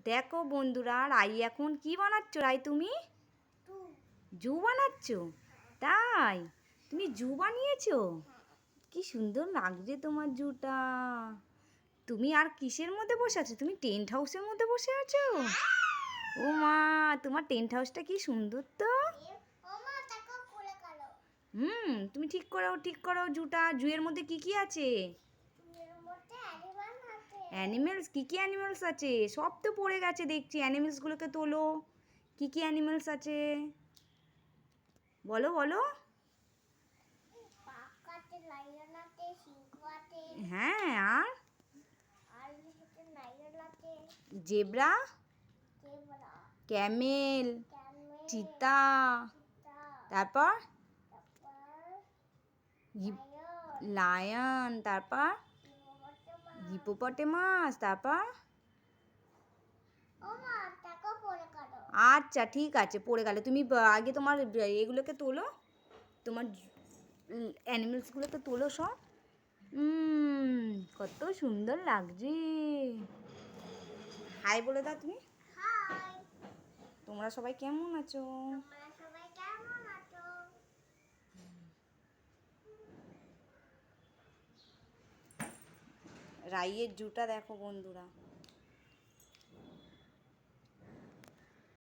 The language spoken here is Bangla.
দেখো বন্ধুরা, রাই এখন কি বানাচ্ছ? রাই তুমি জু বানাচ্ছ? তাই তুমি জু বানিয়েছো? কি সুন্দর লাগছে তোমার জুটা। তুমি আর কিসের মধ্যে বসে আছো? তুমি টেন্ট হাউসের মধ্যে বসে আছো? ও মা, তোমার টেন্ট হাউসটা কি সুন্দর তো। তুমি ঠিক করো, ঠিক করো জুটা। জুয়ের মধ্যে কি কি আছে? অ্যানিমেলস? কি কি অ্যানিমেলস আছে? সব তো পড়ে গেছে দেখছি। অ্যানিমেলসগুলোকে তোলো। কি কি অ্যানিমেলস আছে বলো বলো। হ্যাঁ, আর জেব্রা, ক্যামেল, চিতা, তারপর লায়ন, তারপর হিপোপটেমাস, তারপর আচ্ছা ঠিক আছে, পড়ে গেলে তুমি আগে তোমার এগুলোকে তোলো, তোমার অ্যানিমেলসগুলোকে তোলো সব। কত সুন্দর লাগছে। হাই বলে দাও তুমি। তোমরা সবাই কেমন আছো? রাইয়ের জুটা দেখো বন্ধুরা।